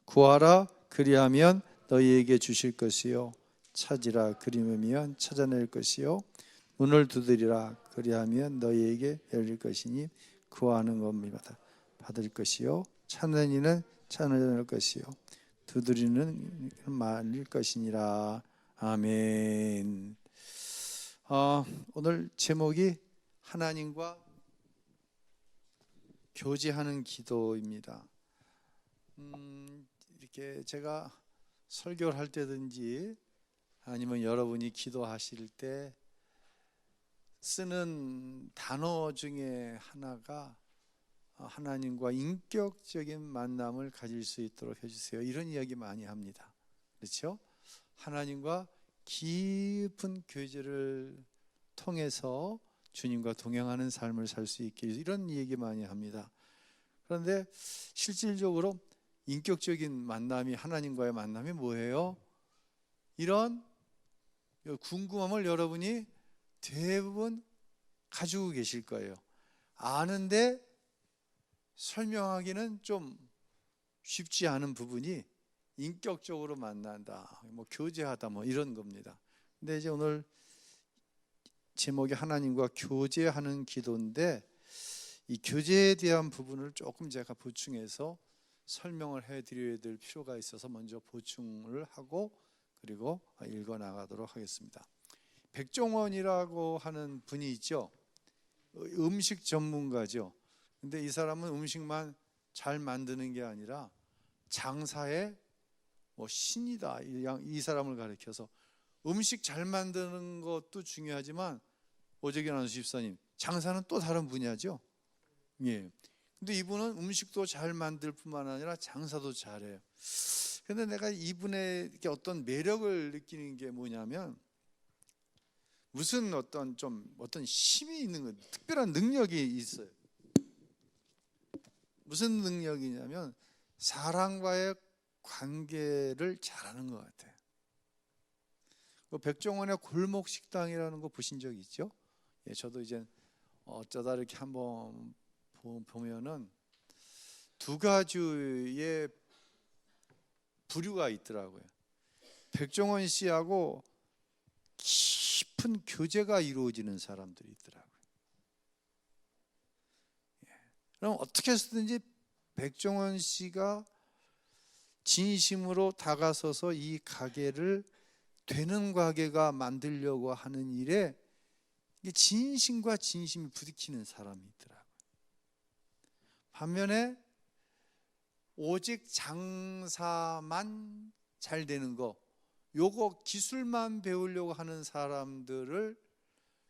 구하라 그리하면 너희에게 주실 것이요 찾으라 그리하면 찾아낼 것이요 문을 두드리라 그리하면 너희에게 열릴 것이니 구하는 것마다 받을 것이요 찾는 이는 찾을 것이요 두드리는 말릴 것이니라. 아멘. 오늘 제목이 하나님과 교제하는 기도입니다. 이렇게 제가 설교를 할 때든지 아니면 여러분이 기도하실 때 쓰는 단어 중에 하나가 하나님과 인격적인 만남을 가질 수 있도록 해주세요. 이런 이야기 많이 합니다. 그렇죠? 하나님과 깊은 교제를 통해서 주님과 동행하는 삶을 살 수 있게 이런 얘기 많이 합니다. 그런데 실질적으로 인격적인 만남이 하나님과의 만남이 뭐예요? 이런 궁금함을 여러분이 대부분 가지고 계실 거예요. 아는데 설명하기는 좀 쉽지 않은 부분이 인격적으로 만난다, 뭐 교제하다, 뭐 이런 겁니다. 근데 이제 오늘 제목이 하나님과 교제하는 기도인데 이 교제에 대한 부분을 조금 제가 보충해서 설명을 해드려야 될 필요가 있어서 먼저 보충을 하고 그리고 읽어 나가도록 하겠습니다. 백종원이라고 하는 분이 있죠. 음식 전문가죠. 근데 이 사람은 음식만 잘 만드는 게 아니라 장사의 신이다. 이 사람을 가리켜서 음식 잘 만드는 것도 중요하지만 오재균 안수 집사님, 장사는 또 다른 분야죠. 예. 근데 이분은 음식도 잘 만들 뿐만 아니라 장사도 잘해요. 근데 내가 이분의 어떤 매력을 느끼는 게 뭐냐면 무슨 어떤 힘이 있는 거, 특별한 능력이 있어요. 무슨 능력이냐면 사람과의 관계를 잘하는 것 같아요. 백종원의 골목 식당이라는 거 보신 적 있죠? 예, 저도 이제 어쩌다 이렇게 한번 보면은 두 가지의 부류가 있더라고요. 백종원 씨하고 깊은 교제가 이루어지는 사람들이 있더라고요. 예. 그럼 어떻게 해서든지 백종원 씨가 진심으로 다가서서 이 가게를 되는 가게가 만들려고 하는 일에 진심과 진심이 부딪히는 사람이 있더라고요. 반면에 오직 장사만 잘 되는 거, 요거 기술만 배우려고 하는 사람들을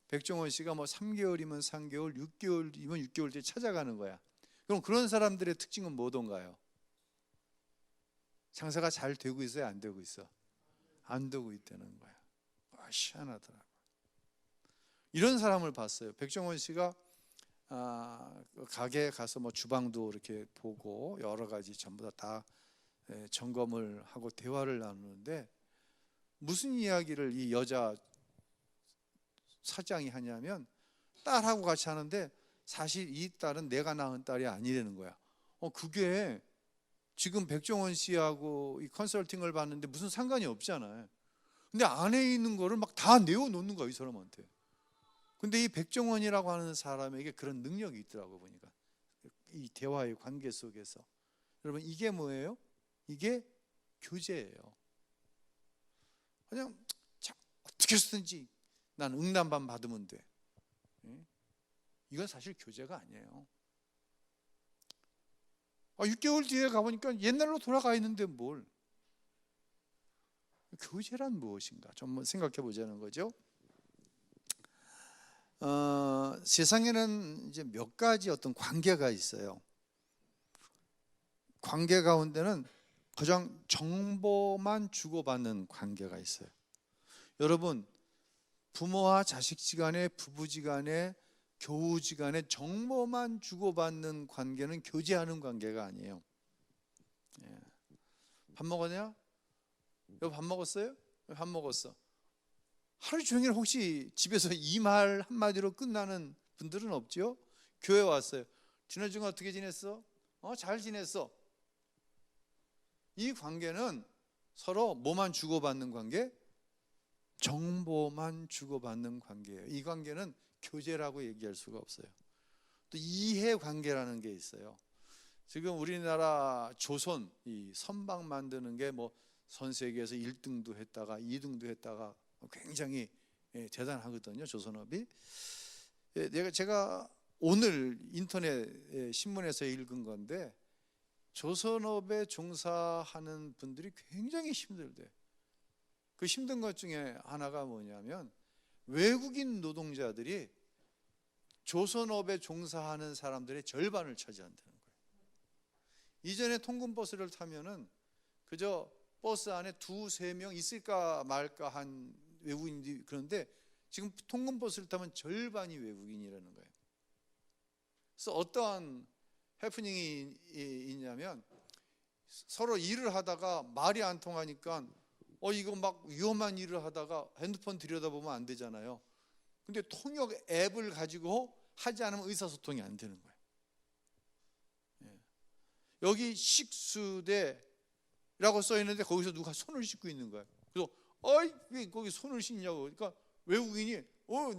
백종원 씨가 3개월이면 3개월, 6개월이면 6개월 뒤에 찾아가는 거야. 그럼 그런 사람들의 특징은 뭐던가요? 장사가 잘 되고 있어요? 안 되고 있어? 안 되고 있다는 거야. 희한하더라고요. 이런 사람을 봤어요. 백종원 씨가 가게에 가서 주방도 이렇게 보고 여러 가지 전부 다 점검을 하고 대화를 나누는데 무슨 이야기를 이 여자 사장이 하냐면 딸하고 같이 하는데 사실 이 딸은 내가 낳은 딸이 아니라는 거야. 그게 지금 백종원 씨하고 이 컨설팅을 받는데 무슨 상관이 없잖아요. 근데 안에 있는 거를 다 내어놓는 거야, 이 사람한테. 근데 이 백종원이라고 하는 사람에게 그런 능력이 있더라고 보니까. 이 대화의 관계 속에서. 여러분, 이게 뭐예요? 이게 교제예요. 그냥 어떻게 해서든지 난 응답만 받으면 돼. 이건 사실 교제가 아니에요. 6개월 뒤에 가보니까 옛날로 돌아가 있는데 뭘. 교제란 무엇인가 좀 생각해 보자는 거죠. 세상에는 이제 몇 가지 어떤 관계가 있어요. 관계 가운데는 가장 정보만 주고받는 관계가 있어요. 여러분, 부모와 자식지간에, 부부지간에, 교우지간에 정보만 주고받는 관계는 교제하는 관계가 아니에요. 밥 먹었냐? 여보 밥 먹었어요? 밥 먹었어. 하루 종일 혹시 집에서 이 말 한마디로 끝나는 분들은 없죠? 교회 왔어요. 지난주에 어떻게 지냈어? 잘 지냈어. 이 관계는 서로 뭐만 주고받는 관계? 정보만 주고받는 관계예요. 이 관계는 교제라고 얘기할 수가 없어요. 또 이해 관계라는 게 있어요. 지금 우리나라 조선 이 선박 만드는 게 뭐 전 세계에서 1등도 했다가 2등도 했다가 굉장히 대단하거든요. 조선업이. 제가 오늘 인터넷 신문에서 읽은 건데 조선업에 종사하는 분들이 굉장히 힘들대. 그 힘든 것 중에 하나가 뭐냐면 외국인 노동자들이 조선업에 종사하는 사람들의 절반을 차지한다는 거예요. 이전에 통근버스를 타면은 그저 버스 안에 2-3명 있을까 말까 한 외국인들이, 그런데 지금 통근버스를 타면 절반이 외국인이라는 거예요. 그래서 어떠한 해프닝이 있냐면 서로 일을 하다가 말이 안 통하니까 이거 막 위험한 일을 하다가 핸드폰 들여다보면 안 되잖아요. 근데 통역 앱을 가지고 하지 않으면 의사소통이 안 되는 거예요. 여기 식수대라고 써 있는데 거기서 누가 손을 씻고 있는 거예요. 그래서 왜 거기 손을 씻냐고. 그러니까 외국인이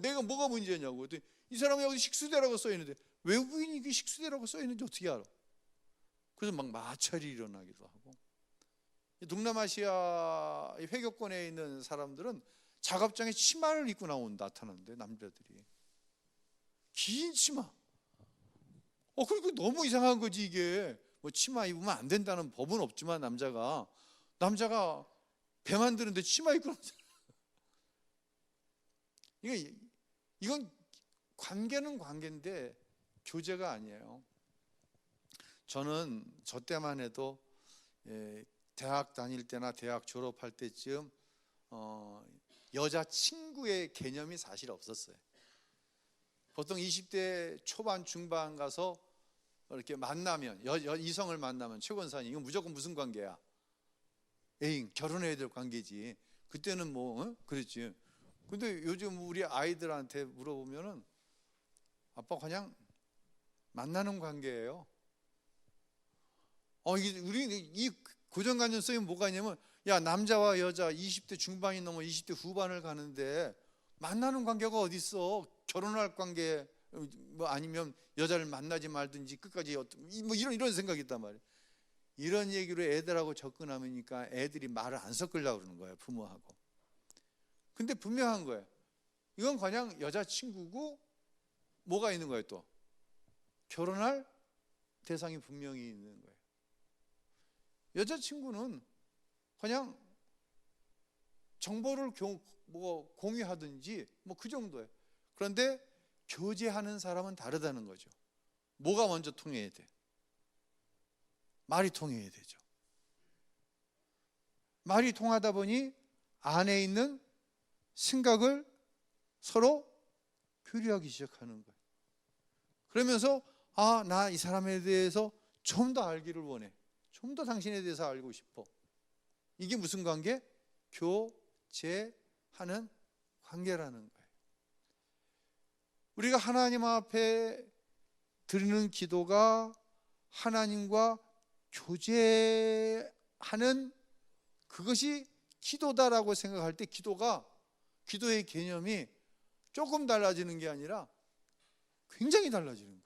내가 뭐가 문제냐고. 이 사람이 여기 식수대라고 써 있는데 외국인이 이게 식수대라고 써 있는지 어떻게 알아? 그래서 막 마찰이 일어나기도 하고. 동남아시아 회교권에 있는 사람들은 작업장에 치마를 입고 나타나는데 남자들이 긴 치마. 그리고 너무 이상한 거지 이게. 뭐 치마 입으면 안 된다는 법은 없지만 남자가 배 만드는데 치마 입고 나오잖아. 이건 관계는 관계인데 교제가 아니에요. 저는 저 때만 해도 대학 다닐 때나 대학 졸업할 때쯤 여자 친구의 개념이 사실 없었어요. 보통 20대 초반 중반 가서 이렇게 만나면 이성을 만나면 최건사님 이건 무조건 무슨 관계야? 애인, 결혼해야 될 관계지. 그때는 뭐 그랬지. 근데 요즘 우리 아이들한테 물어보면은 아빠 그냥 만나는 관계예요. 우리 이 고정관념성이 뭐가 있냐면 야, 남자와 여자 20대 중반이 넘어 20대 후반을 가는데 만나는 관계가 어디 있어? 결혼할 관계 뭐 아니면 여자를 만나지 말든지 끝까지 뭐 이런 생각이 있단 말이에요. 이런 얘기로 애들하고 접근하니까 애들이 말을 안 섞으려고 그러는 거예요, 부모하고. 근데 분명한 거예요. 이건 그냥 여자친구고 뭐가 있는 거예요 또? 결혼할 대상이 분명히 있는 거예요. 여자친구는 그냥 정보를 공유하든지 뭐 그 정도예요. 그런데 교제하는 사람은 다르다는 거죠. 뭐가 먼저 통해야 돼? 말이 통해야 되죠. 말이 통하다 보니 안에 있는 생각을 서로 교류하기 시작하는 거예요. 그러면서 나 이 사람에 대해서 좀 더 알기를 원해. 좀 더 당신에 대해서 알고 싶어. 이게 무슨 관계? 교제하는 관계라는 거예요. 우리가 하나님 앞에 드리는 기도가 하나님과 교제하는 그것이 기도다라고 생각할 때 기도의 개념이 조금 달라지는 게 아니라 굉장히 달라지는 거예요.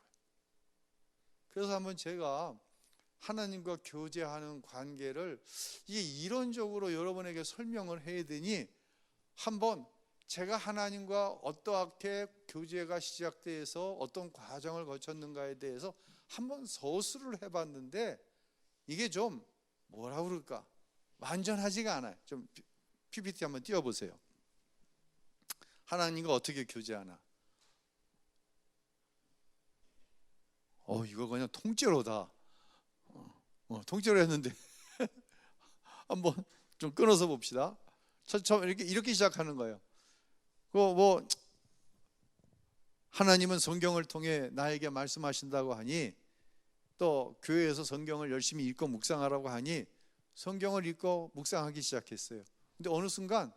그래서 한번 제가 하나님과 교제하는 관계를 이게 이론적으로 여러분에게 설명을 해야 되니 한번 제가 하나님과 어떻게 교제가 시작돼서 어떤 과정을 거쳤는가에 대해서 한번 서술을 해봤는데 이게 좀 뭐라 그럴까 완전하지가 않아요. 좀 PPT 한번 띄워보세요. 하나님과 어떻게 교제하나. 이거 그냥 통째로다. 통째로 했는데 한번 좀 끊어서 봅시다. 처음 이렇게 시작하는 거예요. 하나님은 성경을 통해 나에게 말씀하신다고 하니 또 교회에서 성경을 열심히 읽고 묵상하라고 하니 성경을 읽고 묵상하기 시작했어요. 근데 어느 순간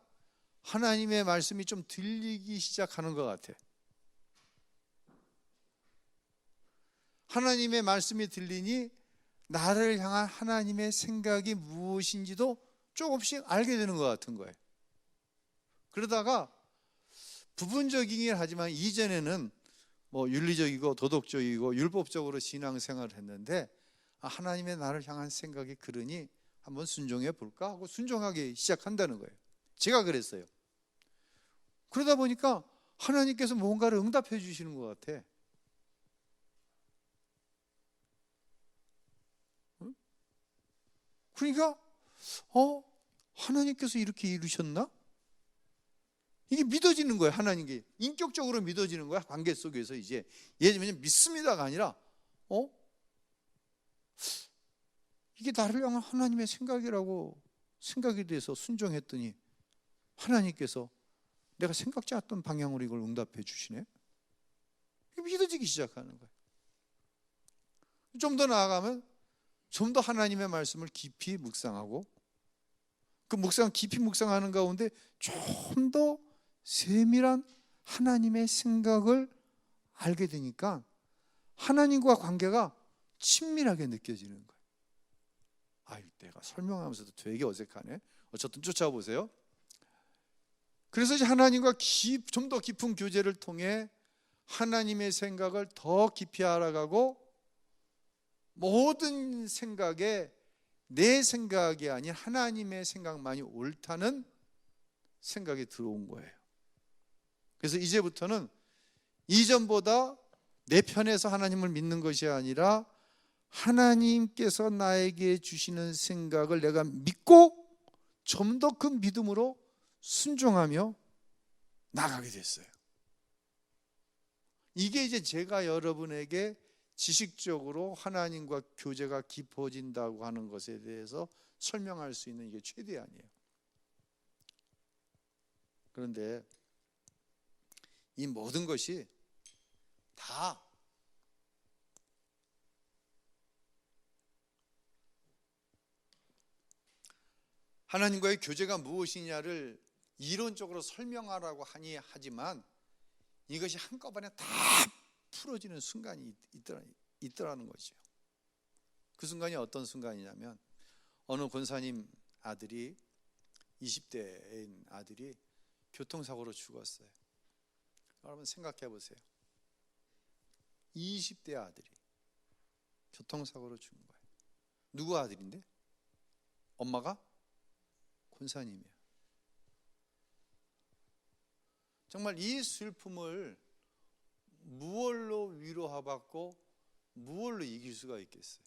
하나님의 말씀이 좀 들리기 시작하는 것 같아. 하나님의 말씀이 들리니 나를 향한 하나님의 생각이 무엇인지도 조금씩 알게 되는 것 같은 거예요. 그러다가 부분적이긴 하지만 이전에는 뭐 윤리적이고 도덕적이고 율법적으로 신앙생활을 했는데, 하나님의 나를 향한 생각이 그러니 한번 순종해 볼까 하고 순종하기 시작한다는 거예요. 제가 그랬어요. 그러다 보니까 하나님께서 뭔가를 응답해 주시는 것 같아. 그러니까 하나님께서 이렇게 이루셨나? 이게 믿어지는 거예요. 하나님께 인격적으로 믿어지는 거야. 관계 속에서 이제 예전에는 믿습니다가 아니라 이게 나를 향한 하나님의 생각이라고 생각이 돼서 순종했더니 하나님께서 내가 생각지 않았던 방향으로 이걸 응답해 주시네. 이게 믿어지기 시작하는 거예요. 좀 더 나아가면 좀 더 하나님의 말씀을 깊이 묵상하고, 그 깊이 묵상하는 가운데 좀 더 세밀한 하나님의 생각을 알게 되니까 하나님과 관계가 친밀하게 느껴지는 거예요. 내가 설명하면서도 되게 어색하네. 어쨌든 쫓아보세요. 그래서 이제 하나님과 좀 더 깊은 교제를 통해 하나님의 생각을 더 깊이 알아가고, 모든 생각에 내 생각이 아닌 하나님의 생각만이 옳다는 생각이 들어온 거예요. 그래서 이제부터는 이전보다 내 편에서 하나님을 믿는 것이 아니라 하나님께서 나에게 주시는 생각을 내가 믿고 좀 더 그 믿음으로 순종하며 나가게 됐어요. 이게 이제 제가 여러분에게 지식적으로 하나님과 교제가 깊어진다고 하는 것에 대해서 설명할 수 있는 이게 최대한이에요. 그런데 이 모든 것이 다 하나님과의 교제가 무엇이냐를 이론적으로 설명하라고 하지만 이것이 한꺼번에 다 풀어지는 순간이 있더라는 거죠. 그 순간이 어떤 순간이냐면, 어느 권사님 아들이, 20대인 아들이 교통사고로 죽었어요. 여러분 생각해 보세요. 20대 아들이 교통사고로 죽은 거예요. 누구 아들인데? 엄마가 권사님이야. 정말 이 슬픔을 무얼로 위로하받고 무얼로 이길 수가 있겠어요?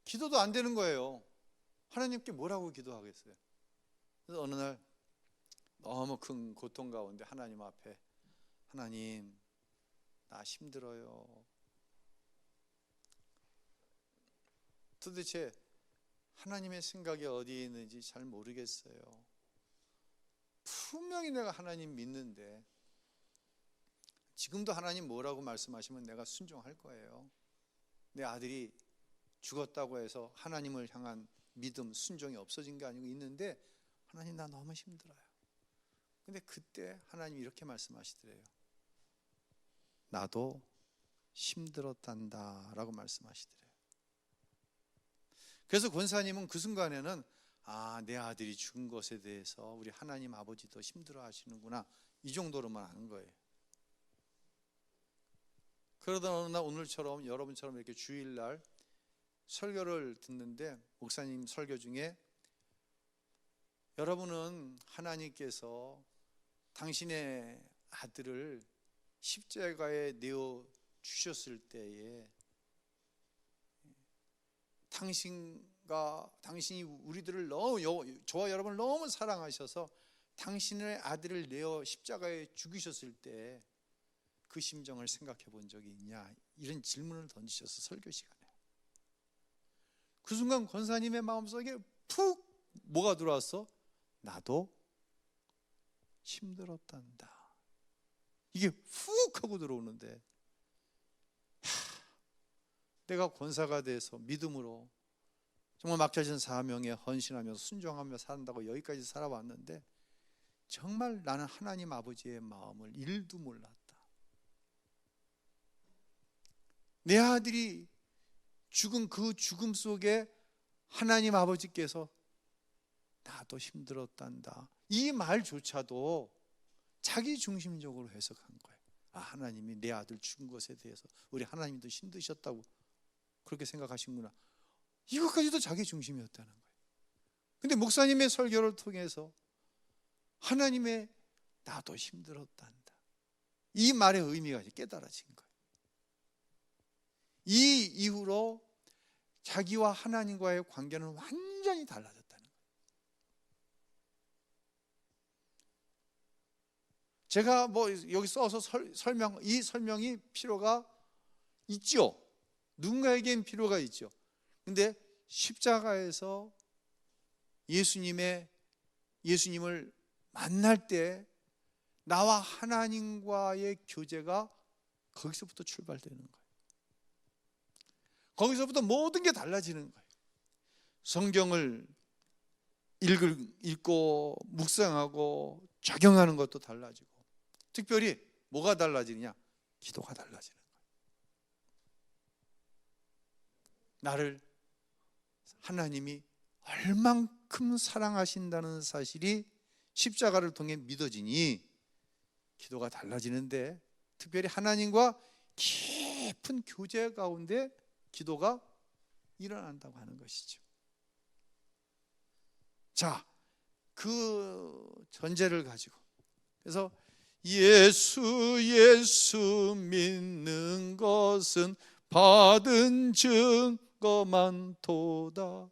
기도도 안 되는 거예요. 하나님께 뭐라고 기도하겠어요? 그래서 어느 날 너무 큰 고통 가운데 하나님 앞에, 하나님 나 힘들어요. 도대체 하나님의 생각이 어디에 있는지 잘 모르겠어요. 분명히 내가 하나님 믿는데 지금도 하나님 뭐라고 말씀하시면 내가 순종할 거예요. 내 아들이 죽었다고 해서 하나님을 향한 믿음, 순종이 없어진 게 아니고 있는데, 하나님 나 너무 힘들어요. 근데 그때 하나님이 이렇게 말씀하시더래요. 나도 힘들었단다 라고 말씀하시더래요. 그래서 권사님은 그 순간에는 내 아들이 죽은 것에 대해서 우리 하나님 아버지도 힘들어 하시는구나, 이 정도로만 아는 거예요. 그러다 어느 날 오늘처럼 여러분처럼 이렇게 주일날 설교를 듣는데, 목사님 설교 중에 여러분은 하나님께서 당신의 아들을 십자가에 내어 주셨을 때에 당신이 우리들을 너무, 저와 여러분을 너무 사랑하셔서 당신의 아들을 내어 십자가에 죽이셨을 때 그 심정을 생각해 본 적이 있냐, 이런 질문을 던지셔서 설교 시간에 그 순간 권사님의 마음속에 푹 뭐가 들어왔어? 나도 힘들었단다. 이게 훅 하고 들어오는데, 내가 권사가 돼서 믿음으로 정말 맡겨진 사명에 헌신하면서 순종하며 산다고 여기까지 살아왔는데, 정말 나는 하나님 아버지의 마음을 1도 몰랐다. 내 아들이 죽은 그 죽음 속에 하나님 아버지께서 나도 힘들었단다, 이 말조차도 자기 중심적으로 해석한 거예요. 하나님이 내 아들 죽은 것에 대해서 우리 하나님도 힘드셨다고 그렇게 생각하시는구나, 이것까지도 자기 중심이었다는 거예요. 근데 목사님의 설교를 통해서 하나님의 나도 힘들었단다, 이 말의 의미가 깨달아진 거예요. 이 이후로 자기와 하나님과의 관계는 완전히 달라졌다는 거예요. 제가 여기 써서 이 설명이 필요가 있죠. 누군가에겐 필요가 있죠. 근데 십자가에서 예수님을 만날 때 나와 하나님과의 교제가 거기서부터 출발되는 거예요. 거기서부터 모든 게 달라지는 거예요. 성경을 읽고 묵상하고 적용하는 것도 달라지고, 특별히 뭐가 달라지느냐? 기도가 달라지는 거예요. 나를 하나님이 얼만큼 사랑하신다는 사실이 십자가를 통해 믿어지니 기도가 달라지는데, 특별히 하나님과 깊은 교제 가운데 기도가 일어난다고 하는 것이죠. 자, 그 전제를 가지고, 그래서 예수 믿는 것은 받은 증거만도다.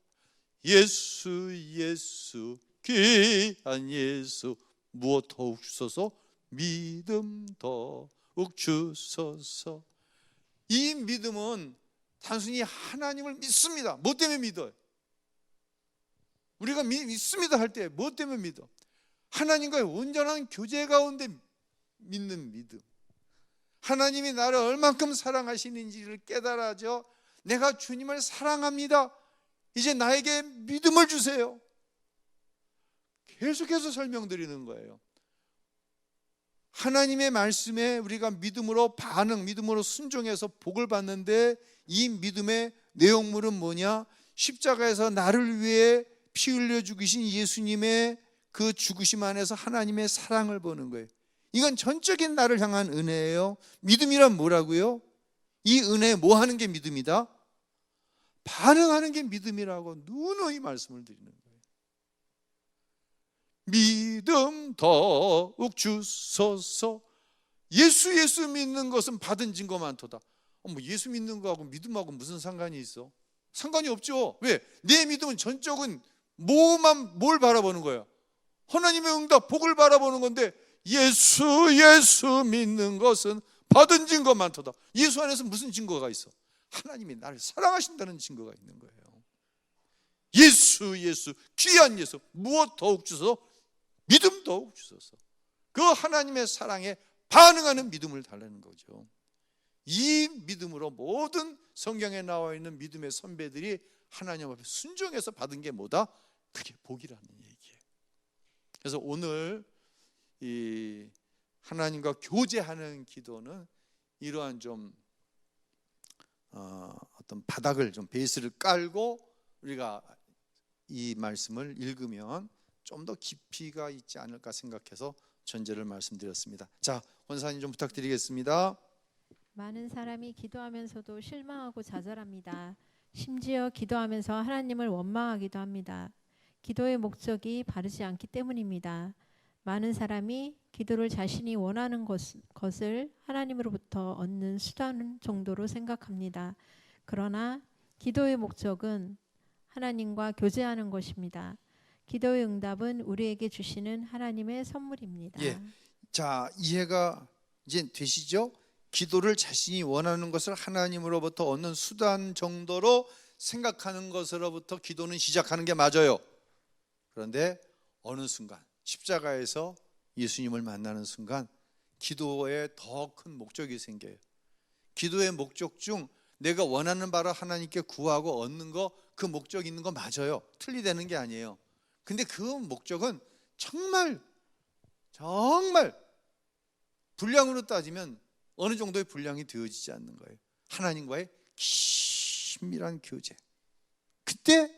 예수 귀한 예수 무엇 더욱 주소서, 믿음 더욱 주소서. 이 믿음은 단순히 하나님을 믿습니다. 뭐 때문에 믿어요? 우리가 믿습니다 할 때 뭐 때문에 믿어? 하나님과의 온전한 교제 가운데 믿는 믿음. 하나님이 나를 얼만큼 사랑하시는지를 깨달아져 내가 주님을 사랑합니다, 이제 나에게 믿음을 주세요. 계속해서 설명드리는 거예요. 하나님의 말씀에 우리가 믿음으로 믿음으로 순종해서 복을 받는데, 이 믿음의 내용물은 뭐냐? 십자가에서 나를 위해 피 흘려 죽으신 예수님의 그 죽으심 안에서 하나님의 사랑을 보는 거예요. 이건 전적인 나를 향한 은혜예요. 믿음이란 뭐라고요? 이 은혜에 뭐 하는 게 믿음이다? 반응하는 게 믿음이라고 누누이 말씀을 드리는 거예요. 믿음 더욱 주소서. 예수 믿는 것은 받은 증거만도다. 예수 믿는 거하고 믿음하고 무슨 상관이 있어? 상관이 없죠. 왜? 내 믿음은 전적은 뭘 바라보는 거야? 하나님의 응답, 복을 바라보는 건데, 예수 믿는 것은 받은 증거만도다. 예수 안에서 무슨 증거가 있어? 하나님이 나를 사랑하신다는 증거가 있는 거예요. 예수 귀한 예수 무엇 더욱 주소서, 믿음 더욱 주소서. 그 하나님의 사랑에 반응하는 믿음을 달라는 거죠. 이 믿음으로 모든 성경에 나와 있는 믿음의 선배들이 하나님 앞에 순종해서 받은 게 뭐다? 그게 복이라는 얘기예요. 그래서 오늘 이 하나님과 교제하는 기도는 이러한 좀 어떤 바닥을, 좀 베이스를 깔고 우리가 이 말씀을 읽으면 좀 더 깊이가 있지 않을까 생각해서 전제를 말씀드렸습니다. 자, 권사님 좀 부탁드리겠습니다. 많은 사람이 기도하면서도 실망하고 좌절합니다. 심지어 기도하면서 하나님을 원망하기도 합니다. 기도의 목적이 바르지 않기 때문입니다. 많은 사람이 기도를 자신이 원하는 것을 하나님으로부터 얻는 수단 정도로 생각합니다. 그러나 기도의 목적은 하나님과 교제하는 것입니다. 기도의 응답은 우리에게 주시는 하나님의 선물입니다. 자, 이해가 이제 되시죠? 기도를 자신이 원하는 것을 하나님으로부터 얻는 수단 정도로 생각하는 것으로부터 기도는 시작하는 게 맞아요. 그런데 어느 순간 십자가에서 예수님을 만나는 순간 기도에 더 큰 목적이 생겨요. 기도의 목적 중 내가 원하는 바를 하나님께 구하고 얻는 거, 그 목적 있는 거 맞아요. 틀리다는 게 아니에요. 근데 그 목적은 정말 분량으로 따지면 어느 정도의 분량이 되어지지 않는 거예요. 하나님과의 친밀한 교제. 그때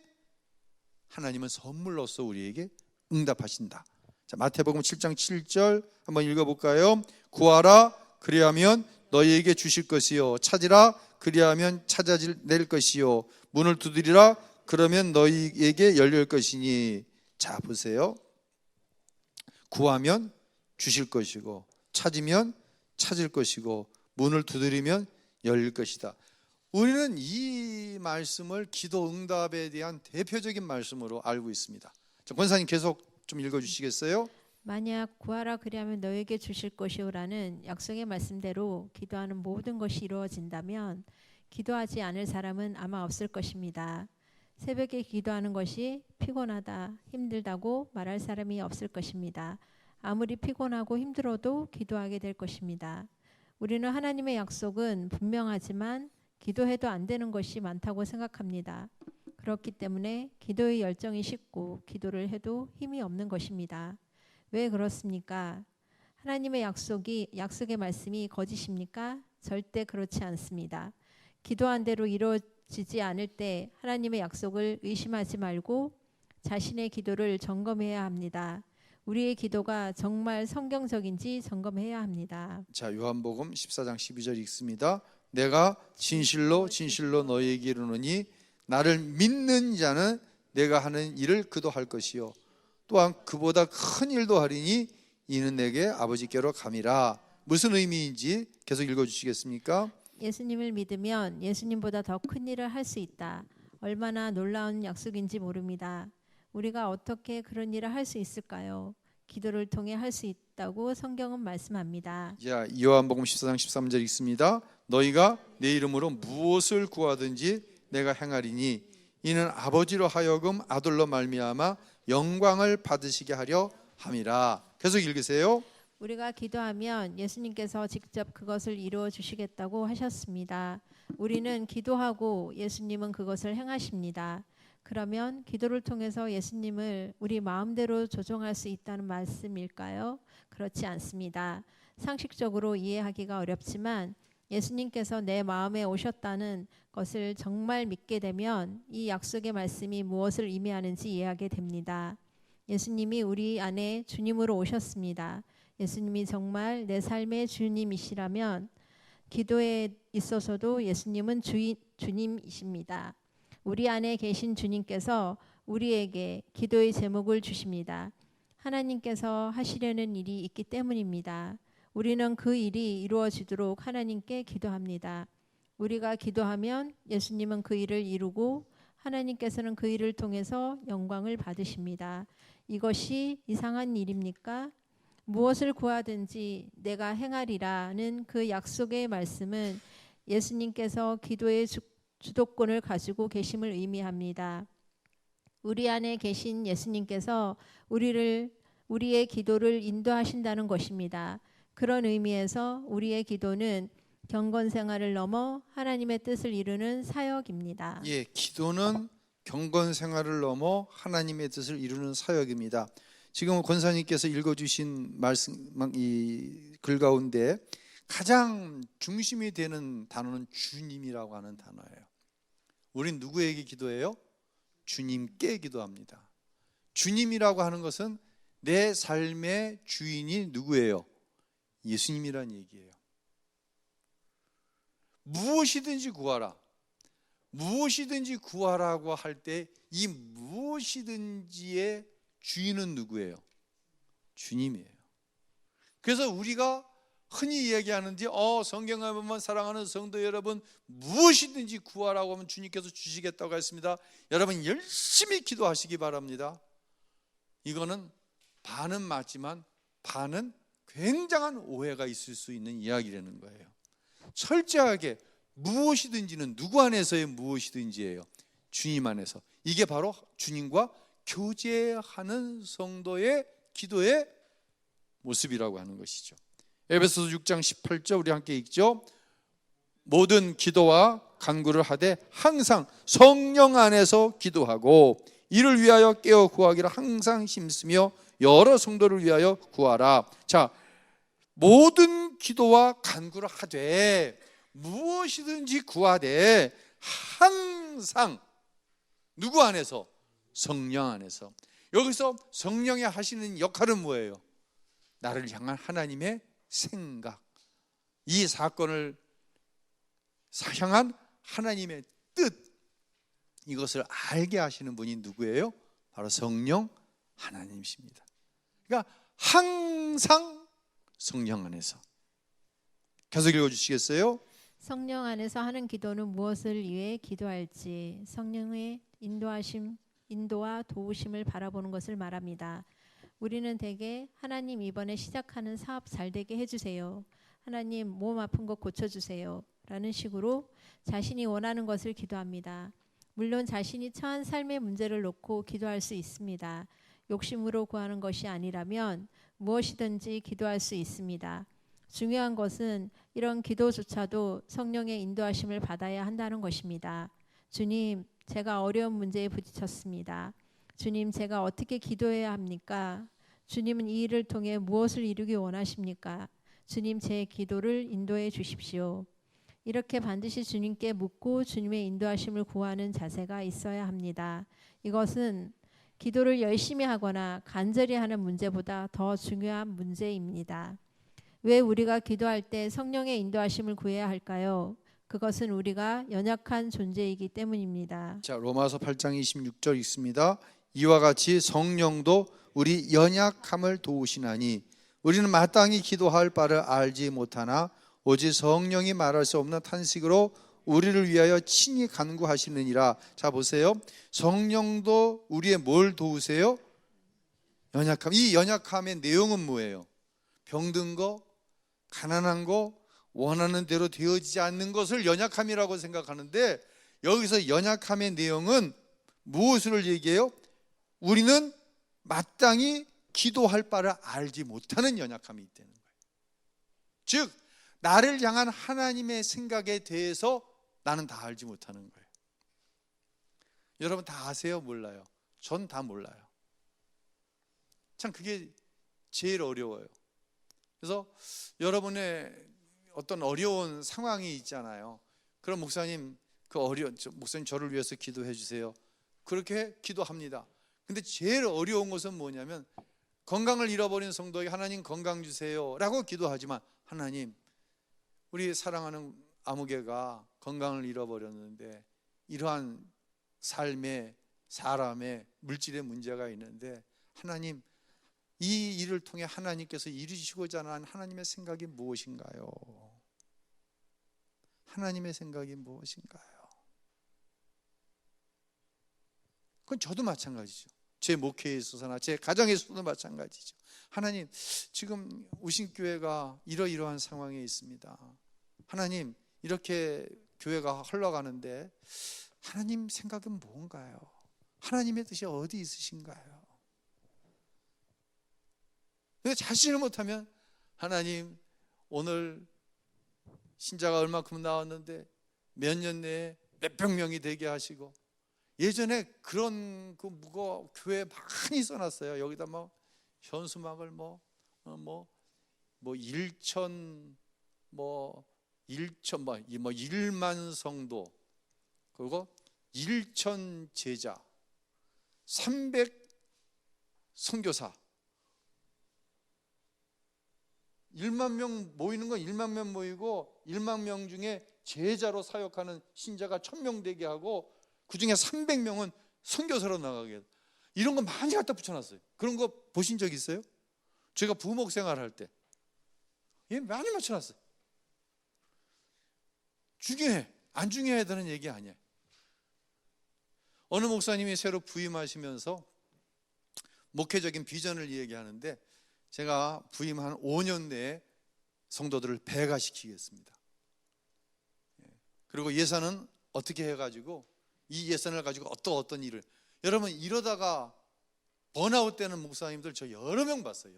하나님은 선물로서 우리에게 응답하신다. 자, 마태복음 7장 7절 한번 읽어볼까요? 구하라 그리하면 너희에게 주실 것이요, 찾으라 그리하면 찾아낼 것이요, 문을 두드리라 그러면 너희에게 열릴 것이니. 자, 보세요. 구하면 주실 것이고, 찾으면 찾을 것이고, 문을 두드리면 열릴 것이다. 우리는 이 말씀을 기도 응답에 대한 대표적인 말씀으로 알고 있습니다. 자, 권사님 계속 좀 읽어주시겠어요? 만약 구하라 그리하면 너에게 주실 것이오라는 약속의 말씀대로 기도하는 모든 것이 이루어진다면 기도하지 않을 사람은 아마 없을 것입니다. 새벽에 기도하는 것이 피곤하다, 힘들다고 말할 사람이 없을 것입니다. 아무리 피곤하고 힘들어도 기도하게 될 것입니다. 우리는 하나님의 약속은 분명하지만 기도해도 안 되는 것이 많다고 생각합니다. 그렇기 때문에 기도의 열정이 식고 기도를 해도 힘이 없는 것입니다. 왜 그렇습니까? 하나님의 약속의 말씀이 거짓입니까? 절대 그렇지 않습니다. 기도한 대로 이루어지지 않을 때 하나님의 약속을 의심하지 말고 자신의 기도를 점검해야 합니다. 우리의 기도가 정말 성경적인지 점검해야 합니다. 자, 요한복음 14장 12절 읽습니다. 내가 진실로 진실로 너희에게 이르노니 나를 믿는 자는 내가 하는 일을 그도 할 것이요 또한 그보다 큰 일도 하리니 이는 내게 아버지께로 감이라. 무슨 의미인지 계속 읽어주시겠습니까? 예수님을 믿으면 예수님보다 더 큰 일을 할 수 있다. 얼마나 놀라운 약속인지 모릅니다. 우리가 어떻게 그런 일을 할 수 있을까요? 기도를 통해 할 수 있다고 성경은 말씀합니다. 자, 요한복음 14장 13절 읽습니다. 너희가 내 이름으로 무엇을 구하든지 내가 행하리니 이는 아버지로 하여금 아들로 말미암아 영광을 받으시게 하려 함이라. 계속 읽으세요. 우리가 기도하면 예수님께서 직접 그것을 이루어 주시겠다고 하셨습니다. 우리는 기도하고 예수님은 그것을 행하십니다. 그러면 기도를 통해서 예수님을 우리 마음대로 조종할 수 있다는 말씀일까요? 그렇지 않습니다. 상식적으로 이해하기가 어렵지만 예수님께서 내 마음에 오셨다는 것을 정말 믿게 되면 이 약속의 말씀이 무엇을 의미하는지 이해하게 됩니다. 예수님이 우리 안에 주님으로 오셨습니다. 예수님이 정말 내 삶의 주님이시라면 기도에 있어서도 예수님은 주님이십니다. 우리 안에 계신 주님께서 우리에게 기도의 제목을 주십니다. 하나님께서 하시려는 일이 있기 때문입니다. 우리는 그 일이 이루어지도록 하나님께 기도합니다. 우리가 기도하면 예수님은 그 일을 이루고 하나님께서는 그 일을 통해서 영광을 받으십니다. 이것이 이상한 일입니까? 무엇을 구하든지 내가 행하리라는 그 약속의 말씀은 예수님께서 기도의 주도권을 가지고 계심을 의미합니다. 우리 안에 계신 예수님께서 우리의 기도를 인도하신다는 것입니다. 그런 의미에서 우리의 기도는 경건 생활을 넘어 하나님의 뜻을 이루는 사역입니다. 예, 기도는 경건 생활을 넘어 하나님의 뜻을 이루는 사역입니다. 지금 권사님께서 읽어주신 말씀 이 글 가운데 가장 중심이 되는 단어는 주님이라고 하는 단어예요. 우린 누구에게 기도해요? 주님께 기도합니다. 주님이라고 하는 것은 내 삶의 주인이 누구예요? 예수님이란 얘기예요. 무엇이든지 구하라. 무엇이든지 구하라고 할 때 이 무엇이든지의 주인은 누구예요? 주님이에요. 그래서 우리가 흔히 이야기하는지 성경에 보면 사랑하는 성도 여러분 무엇이든지 구하라고 하면 주님께서 주시겠다고 했습니다. 여러분 열심히 기도하시기 바랍니다. 이거는 반은 맞지만 반은 굉장한 오해가 있을 수 있는 이야기라는 거예요. 철저하게 무엇이든지는 누구 안에서의 무엇이든지예요. 주님 안에서. 이게 바로 주님과 교제하는 성도의 기도의 모습이라고 하는 것이죠. 에베소서 6장 18절 우리 함께 읽죠. 모든 기도와 간구를 하되 항상 성령 안에서 기도하고 이를 위하여 깨어 구하기를 항상 힘쓰며 여러 성도를 위하여 구하라. 자, 모든 기도와 간구를 하되 무엇이든지 구하되 항상 누구 안에서? 성령 안에서. 여기서 성령이 하시는 역할은 뭐예요? 나를 향한 하나님의 생각, 이 사건을 향한 하나님의 뜻, 이것을 알게 하시는 분이 누구예요? 바로 성령 하나님이십니다. 그러니까 항상 성령 안에서. 계속 읽어주시겠어요? 성령 안에서 하는 기도는 무엇을 위해 기도할지 성령의 인도와 도우심을 바라보는 것을 말합니다. 우리는 대개 하나님 이번에 시작하는 사업 잘 되게 해주세요. 하나님 몸 아픈 거 고쳐주세요. 라는 식으로 자신이 원하는 것을 기도합니다. 물론 자신이 처한 삶의 문제를 놓고 기도할 수 있습니다. 욕심으로 구하는 것이 아니라면 무엇이든지 기도할 수 있습니다. 중요한 것은 이런 기도조차도 성령의 인도하심을 받아야 한다는 것입니다. 주님, 제가 어려운 문제에 부딪혔습니다. 주님, 제가 어떻게 기도해야 합니까? 주님은 이 일을 통해 무엇을 이루기 원하십니까? 주님, 제 기도를 인도해 주십시오. 이렇게 반드시 주님께 묻고 주님의 인도하심을 구하는 자세가 있어야 합니다. 이것은 기도를 열심히 하거나 간절히 하는 문제보다 더 중요한 문제입니다. 왜 우리가 기도할 때 성령의 인도하심을 구해야 할까요? 그것은 우리가 연약한 존재이기 때문입니다. 자, 로마서 8장 26절 읽습니다. 이와 같이 성령도 우리 연약함을 도우시나니 우리는 마땅히 기도할 바를 알지 못하나 오직 성령이 말할 수 없는 탄식으로 우리를 위하여 친히 간구하시느니라. 자, 보세요. 성령도 우리의 뭘 도우세요? 연약함. 이 연약함의 내용은 뭐예요? 병든 거, 가난한 거, 원하는 대로 되어지지 않는 것을 연약함이라고 생각하는데, 여기서 연약함의 내용은 무엇을 얘기해요? 우리는 마땅히 기도할 바를 알지 못하는 연약함이 있다는 거예요. 즉, 나를 향한 하나님의 생각에 대해서 나는 다 알지 못하는 거예요. 여러분 다 아세요? 몰라요? 전 다 몰라요. 참 그게 제일 어려워요. 그래서 여러분의 어떤 어려운 상황이 있잖아요. 그럼 목사님, 목사님 저를 위해서 기도해 주세요. 그렇게 기도합니다. 근데 제일 어려운 것은 뭐냐면, 건강을 잃어버린 성도에게 하나님 건강 주세요 라고 기도하지만, 하나님, 우리 사랑하는 아무개가 건강을 잃어버렸는데 이러한 삶에, 사람의, 물질의 문제가 있는데, 하나님, 이 일을 통해 하나님께서 이루시고자 하는 하나님의 생각이 무엇인가요? 하나님의 생각이 무엇인가요? 그건 저도 마찬가지죠. 제 목회에 있어서나 제 가정에 있어서도 마찬가지죠. 하나님, 지금 우신교회가 이러이러한 상황에 있습니다. 하나님, 이렇게 교회가 흘러가는데 하나님 생각은 뭔가요? 하나님의 뜻이 어디 있으신가요? 근데 자신을 못하면, 하나님, 오늘 신자가 얼마큼 나왔는데 몇 년 내에 몇백 명이 되게 하시고, 예전에 그런 교회 많이 써놨어요. 여기다 현수막을 1만 성도, 그리고 1천 제자, 300 선교사, 1만 명 모이는 건 1만 명 모이고 1만 명 중에 제자로 사역하는 신자가 1000명 되게 하고, 그 중에 300명은 선교사로 나가게 해요. 이런 거 많이 갖다 붙여놨어요. 그런 거 보신 적 있어요? 제가 부목 생활할 때 많이 맞춰놨어요. 중요해, 안 중요해야 되는 얘기 아니에요. 어느 목사님이 새로 부임하시면서 목회적인 비전을 얘기하는데, 제가 부임한 5년 내에 성도들을 배가시키겠습니다. 그리고 예산은 어떻게 해가지고, 이 예산을 가지고 어떤 일을, 여러분 이러다가 번아웃 되는 목사님들 저 여러 명 봤어요.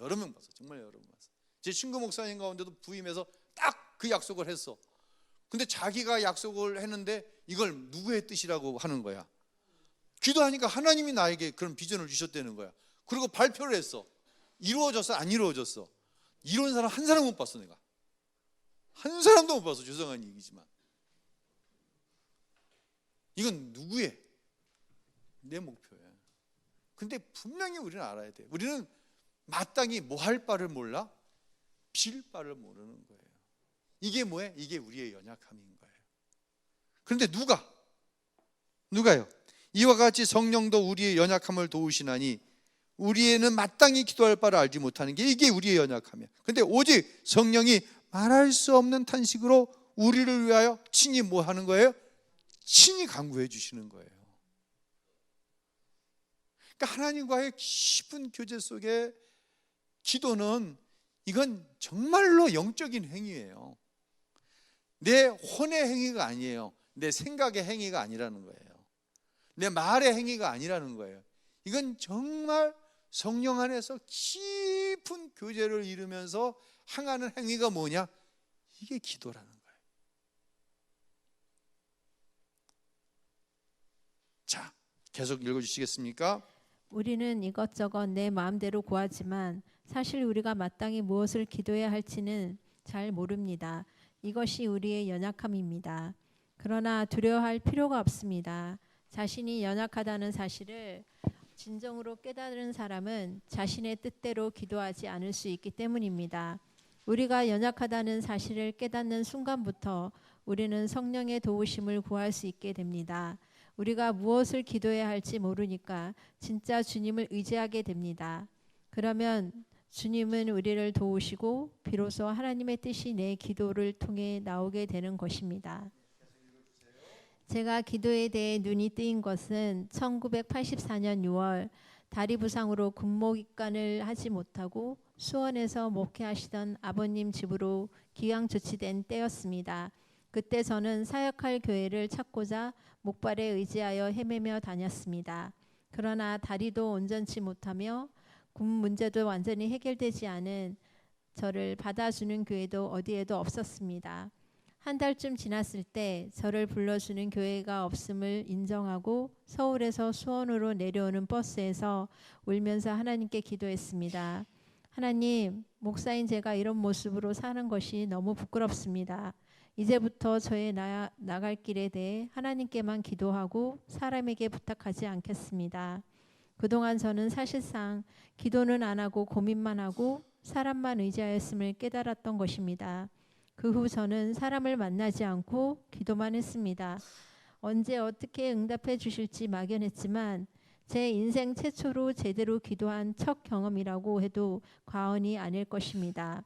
정말 여러 명 봤어요. 제 친구 목사님 가운데도 부임해서 딱 그 약속을 했어. 근데 자기가 약속을 했는데 이걸 누구의 뜻이라고 하는 거야. 기도하니까 하나님이 나에게 그런 비전을 주셨다는 거야. 그리고 발표를 했어. 이루어졌어, 안 이루어졌어? 이런 사람 한 사람 못 봤어. 내가 한 사람도 못 봤어. 죄송한 얘기지만. 이건 누구의? 내 목표예요. 근데 분명히 우리는 알아야 돼요. 우리는 마땅히 뭐 할 바를 몰라? 빌 바를 모르는 거예요. 이게 뭐예요? 이게 우리의 연약함인 거예요. 그런데 누가요? 이와 같이 성령도 우리의 연약함을 도우시나니 우리에는 마땅히 기도할 바를 알지 못하는 게 이게 우리의 연약함이야. 근데 오직 성령이 말할 수 없는 탄식으로 우리를 위하여 친히 뭐 하는 거예요? 친히 간구해 주시는 거예요. 그러니까 하나님과의 깊은 교제 속에 기도는 이건 정말로 영적인 행위예요. 내 혼의 행위가 아니에요. 내 생각의 행위가 아니라는 거예요. 내 말의 행위가 아니라는 거예요. 이건 정말 성령 안에서 깊은 교제를 이루면서 행하는 행위가 뭐냐? 이게 기도라는 거예요. 자, 계속 읽어주시겠습니까? 우리는 이것저것 내 마음대로 구하지만 사실 우리가 마땅히 무엇을 기도해야 할지는 잘 모릅니다. 이것이 우리의 연약함입니다. 그러나 두려워할 필요가 없습니다. 자신이 연약하다는 사실을 진정으로 깨달은 사람은 자신의 뜻대로 기도하지 않을 수 있기 때문입니다. 우리가 연약하다는 사실을 깨닫는 순간부터 우리는 성령의 도우심을 구할 수 있게 됩니다. 우리가 무엇을 기도해야 할지 모르니까 진짜 주님을 의지하게 됩니다. 그러면 주님은 우리를 도우시고 비로소 하나님의 뜻이 내 기도를 통해 나오게 되는 것입니다. 제가 기도에 대해 눈이 뜨인 것은 1984년 6월 다리 부상으로 군목입관을 하지 못하고 수원에서 목회하시던 아버님 집으로 기왕 조치된 때였습니다. 그때 저는 사역할 교회를 찾고자 목발에 의지하여 헤매며 다녔습니다. 그러나 다리도 온전치 못하며 군 문제도 완전히 해결되지 않은 저를 받아주는 교회도 어디에도 없었습니다. 한 달쯤 지났을 때 저를 불러주는 교회가 없음을 인정하고 서울에서 수원으로 내려오는 버스에서 울면서 하나님께 기도했습니다. 하나님, 목사인 제가 이런 모습으로 사는 것이 너무 부끄럽습니다. 이제부터 저의 나갈 길에 대해 하나님께만 기도하고 사람에게 부탁하지 않겠습니다. 그동안 저는 사실상 기도는 안 하고 고민만 하고 사람만 의지하였음을 깨달았던 것입니다. 그 후 저는 사람을 만나지 않고 기도만 했습니다. 언제 어떻게 응답해 주실지 막연했지만 제 인생 최초로 제대로 기도한 첫 경험이라고 해도 과언이 아닐 것입니다.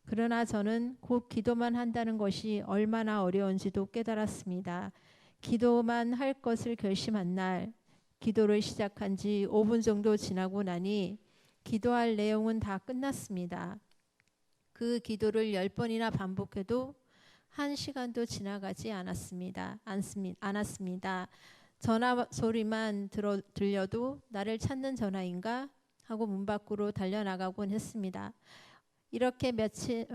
그러나 저는 곧 기도만 한다는 것이 얼마나 어려운지도 깨달았습니다. 기도만 할 것을 결심한 날, 기도를 시작한 지 5분 정도 지나고 나니 기도할 내용은 다 끝났습니다. 그 기도를 10번이나 반복해도 1시간도 지나가지 않았습니다. 전화 소리만 들려도 나를 찾는 전화인가 하고 문 밖으로 달려나가곤 했습니다. 이렇게 며칠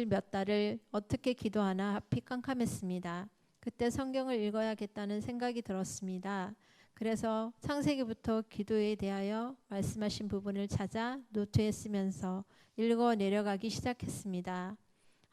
몇 달을 어떻게 기도하나 앞이 깜깜했습니다. 그때 성경을 읽어야겠다는 생각이 들었습니다. 그래서 창세기부터 기도에 대하여 말씀하신 부분을 찾아 노트에 쓰면서 읽어 내려가기 시작했습니다.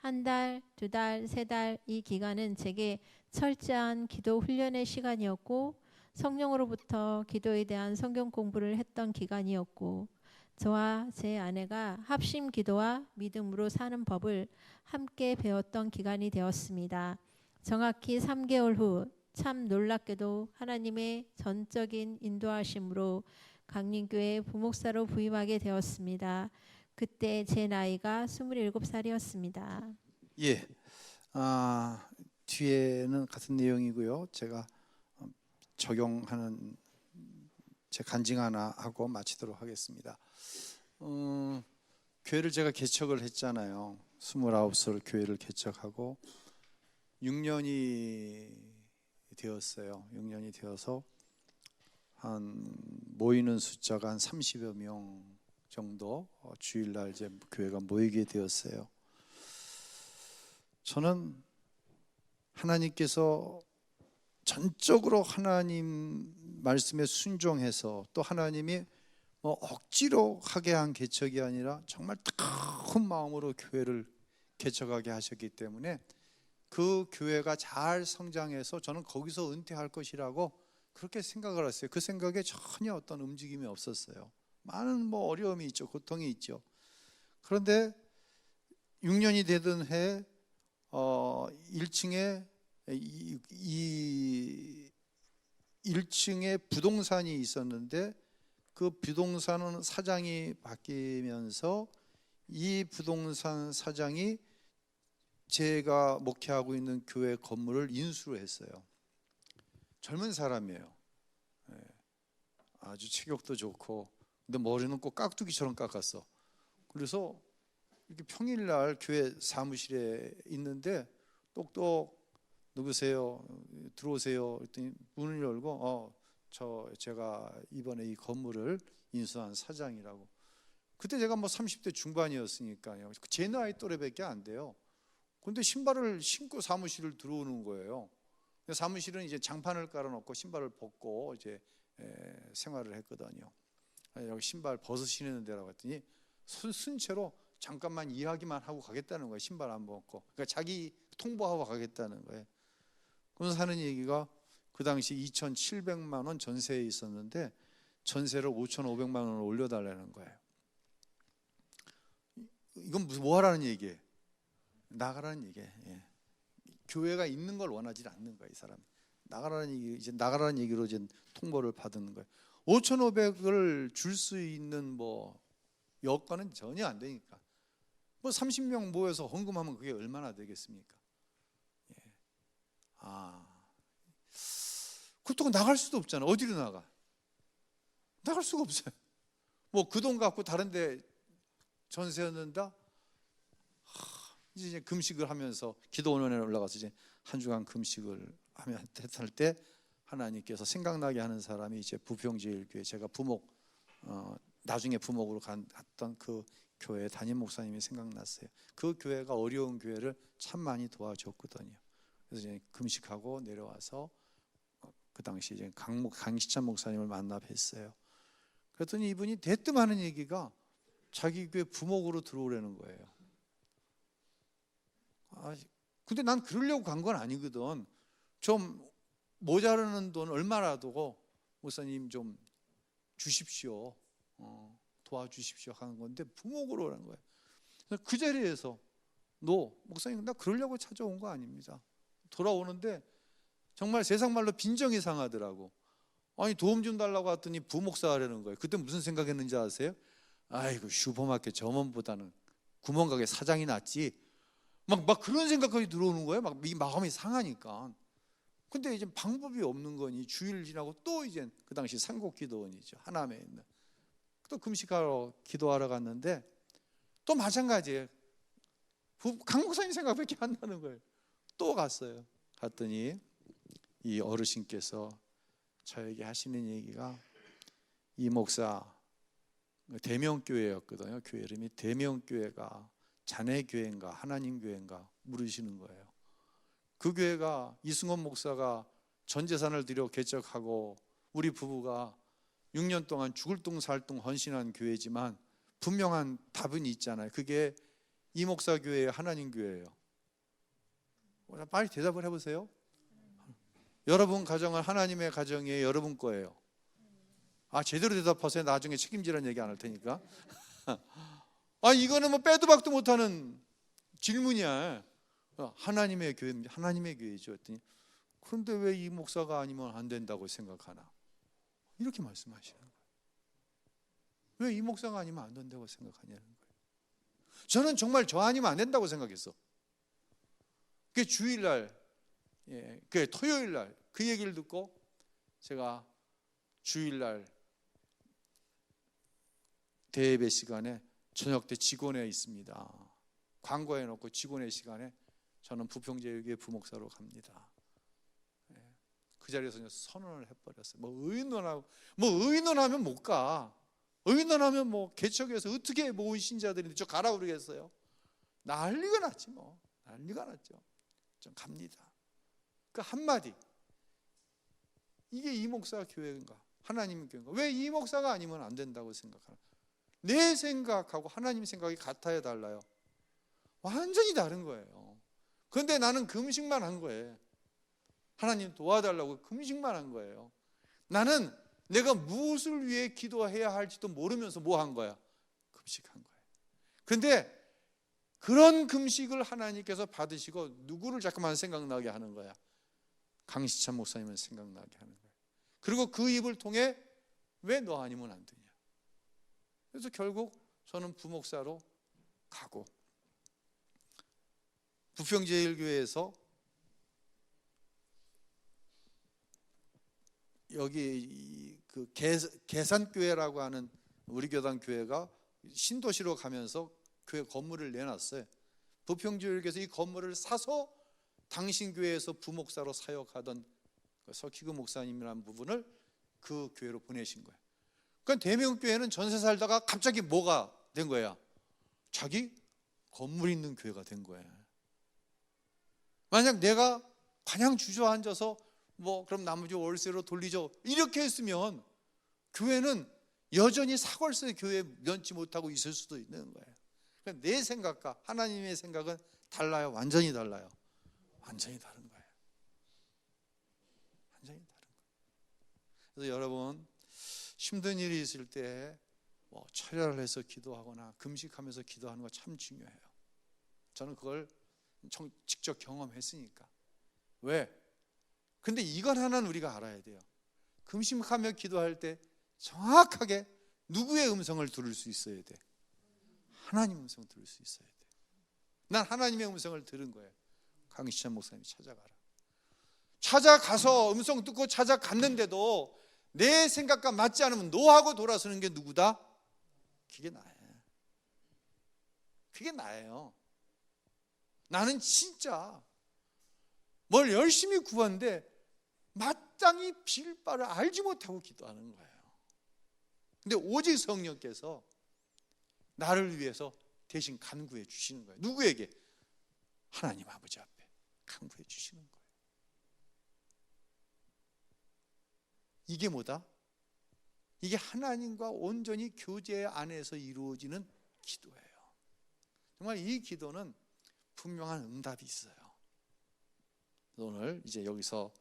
1달, 2달, 3달 이 기간은 제게 철저한 기도 훈련의 시간이었고 성령으로부터 기도에 대한 성경 공부를 했던 기간이었고 저와 제 아내가 합심 기도와 믿음으로 사는 법을 함께 배웠던 기간이 되었습니다. 정확히 3개월 후 참 놀랍게도 하나님의 전적인 인도하심으로 강림교회 부목사로 부임하게 되었습니다. 그때 제 나이가 27살이었습니다. 예, 뒤에는 같은 내용이고요. 제가 적용하는 제 간증 하나 하고 마치도록 하겠습니다. 교회를 제가 개척을 했잖아요. 29살 교회를 개척하고 6년이 되었어요. 6년이 되어서 한 모이는 숫자가 한 30여 명 정도 주일날 이제 교회가 모이게 되었어요. 저는 하나님께서 전적으로 하나님 말씀에 순종해서 또 하나님이 억지로 하게 한 개척이 아니라 정말 뜨거운 마음으로 교회를 개척하게 하셨기 때문에 그 교회가 잘 성장해서 저는 거기서 은퇴할 것이라고 그렇게 생각을 했어요. 그 생각에 전혀 어떤 움직임이 없었어요. 많은 뭐 어려움이 있죠. 고통이 있죠. 그런데 6년이 되던 해 1층에 1층에 부동산이 있었는데 그 부동산은 사장이 바뀌면서 이 부동산 사장이 제가 목회하고 있는 교회 건물을 인수를 했어요. 젊은 사람이에요. 아주 체격도 좋고, 근데 머리는 꼭 깍두기처럼 깎았어. 그래서 이렇게 평일날 교회 사무실에 있는데 똑똑 누구세요? 들어오세요. 그랬더니 문을 열고 제가 이번에 이 건물을 인수한 사장이라고. 그때 제가 뭐 30대 중반이었으니까요. 제 나이 또래밖에 안 돼요. 근데 신발을 신고 사무실을 들어오는 거예요. 사무실은 이제 장판을 깔아놓고 신발을 벗고 이제 생활을 했거든요. 여기 신발 벗으시는 데라고 했더니 순채로 잠깐만 이야기만 하고 가겠다는 거예요. 신발 안 벗고. 그러니까 자기 통보하고 가겠다는 거예요. 그래서 하는 얘기가 그 당시 2,700만 원 전세에 있었는데 전세를 5,500만 원을 올려달라는 거예요. 이건 무슨 뭐 하라는 얘기예요? 나가라는 얘기예요. 교회가 있는 걸 원하지 않는 거예요. 이 사람 나가라는 얘기, 이제 나가라는 얘기로 이제 통보를 받은 거예요. 5,500을 줄 수 있는 뭐 여건은 전혀 안 되니까. 뭐 30명 모여서 헌금하면 그게 얼마나 되겠습니까? 그렇다고 나갈 수도 없잖아. 어디로 나가? 나갈 수가 없어요. 뭐 그 돈 갖고 다른데 전세였는다. 이제 금식을 하면서 기도원에 올라가서 이제 한 주간 금식을 하면 할 때 하나님께서 생각나게 하는 사람이 이제 부평제일교회, 제가 나중에 부목으로 갔던 그 교회 담임 목사님이 생각났어요. 그 교회가 어려운 교회를 참 많이 도와줬거든요. 그래서 이제 금식하고 내려와서 그 당시 이제 강시찬 목사님을 만나 뵀어요. 그랬더니 이분이 대뜸 하는 얘기가 자기 교회 부목으로 들어오라는 거예요. 근데 난 그러려고 간 건 아니거든. 좀 모자라는 돈 얼마라도 목사님 좀 주십시오. 도와주십시오 하는 건데 부목으로 오라는 거예요. 그래서 그 자리에서 목사님 나 그러려고 찾아온 거 아닙니다. 돌아오는데 정말 세상 말로 빈정이 상하더라고. 아니 도움 좀 달라고 했더니 부목사 하려는 거예요. 그때 무슨 생각했는지 아세요? 아이고 슈퍼마켓 점원보다는 구멍가게 사장이 낫지. 막 그런 생각까지 들어오는 거예요. 막 이 마음이 상하니까. 근데 이제 방법이 없는 거니 주일 지나고 또 이제 그 당시 산곡기도원이죠. 하남에 있는. 또 금식하러 기도하러 갔는데 또 마찬가지예요. 강 목사님 생각밖에 안 나는 거예요. 또 갔어요. 갔더니 이 어르신께서 저에게 하시는 얘기가 이 목사 대명교회였거든요. 교회 이름이 대명교회가 자네교회인가 하나님교회인가 물으시는 거예요. 그 교회가 이승원 목사가 전 재산을 들여 개척하고 우리 부부가 6년 동안 죽을 둥 살 둥 헌신한 교회지만 분명한 답은 있잖아요. 그게 이 목사 교회의 하나님 교회예요. 빨리 대답을 해보세요. 여러분 가정은 하나님의 가정이에요? 여러분 거예요? 제대로 대답하세요. 나중에 책임지라는 얘기 안 할 테니까. 이거는 뭐 빼도 박도 못하는 질문이야. 하나님의 교회입니다. 하나님의 교회죠. 했더니 그런데 왜 이 목사가 아니면 안 된다고 생각하나? 이렇게 말씀하시는 거예요. 왜 이 목사가 아니면 안 된다고 생각하냐는 거예요. 저는 정말 저 아니면 안 된다고 생각했어. 그 주일날, 그 토요일날 그 얘기를 듣고 제가 주일날 대예배 시간에 저녁 때 직원회 있습니다. 광고해 놓고 직원회 시간에 저는 부평제일교회 부목사로 갑니다. 그 자리에서 선언을 해버렸어요. 의논하면 못 가. 의논하면 뭐 개척해서 어떻게 모은 신자들인데 저 가라 그러겠어요? 난리가 났지 뭐. 난리가 났죠. 좀 갑니다. 그 한마디. 이게 이 목사 교회인가? 하나님 교회인가? 왜 이 목사가 아니면 안 된다고 생각하나? 내 생각하고 하나님 생각이 같아야 달라요. 완전히 다른 거예요. 그런데 나는 금식만 한 거예요. 하나님 도와달라고 금식만 한 거예요. 나는 내가 무엇을 위해 기도해야 할지도 모르면서 뭐 한 거야? 금식한 거예요. 그런데 그런 금식을 하나님께서 받으시고 누구를 자꾸만 생각나게 하는 거야? 강시찬 목사님을 생각나게 하는 거예요. 그리고 그 입을 통해 왜 너 아니면 안 되냐? 그래서 결국 저는 부목사로 가고 부평제일교회에서 여기 그 계산교회라고 하는 우리 교단 교회가 신도시로 가면서 교회 건물을 내놨어요. 부평제일교회에서 이 건물을 사서 당신 교회에서 부목사로 사역하던 석희구 목사님이라는 부분을 그 교회로 보내신 거예요. 그러니까 대명교회는 전세 살다가 갑자기 뭐가 된 거야? 자기 건물 있는 교회가 된 거예요. 만약 내가 그냥 주저앉아서 뭐 그럼 나머지 월세로 돌리죠 이렇게 했으면 교회는 여전히 사골세 교회에 면치 못하고 있을 수도 있는 거예요. 그러니까 내 생각과 하나님의 생각은 달라요. 완전히 달라요. 완전히 다른 거예요. 완전히 다른 거예요. 그래서 여러분 힘든 일이 있을 때 뭐 철야를 해서 기도하거나 금식하면서 기도하는 거 참 중요해요. 저는 그걸 직접 경험했으니까. 왜? 근데 이건 하나는 우리가 알아야 돼요. 금식하며 기도할 때 정확하게 누구의 음성을 들을 수 있어야 돼? 하나님 음성 들을 수 있어야 돼. 난 하나님의 음성을 들은 거예요. 강시찬 목사님이 찾아가라. 찾아가서 음성 듣고 찾아갔는데도 내 생각과 맞지 않으면 노하고 돌아서는 게 누구다? 그게 나예요. 그게 나예요. 나는 진짜 뭘 열심히 구하는데 마땅히 빌 바를 알지 못하고 기도하는 거예요. 근데 오직 성령께서 나를 위해서 대신 간구해 주시는 거예요. 누구에게? 하나님 아버지 앞에 간구해 주시는 거예요. 이게 뭐다? 이게 하나님과 온전히 교제 안에서 이루어지는 기도예요. 정말 이 기도는 분명한 응답이 있어요. 오늘 이제 여기서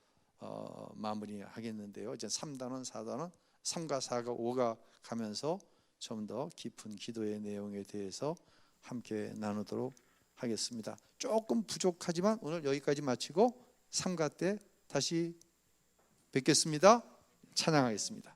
마무리하겠는데요. 이제 3단원, 4단원, 3과 4가 5가 가면서 좀 더 깊은 기도의 내용에 대해서 함께 나누도록 하겠습니다. 조금 부족하지만 오늘 여기까지 마치고 3가 때 다시 뵙겠습니다. 찬양하겠습니다.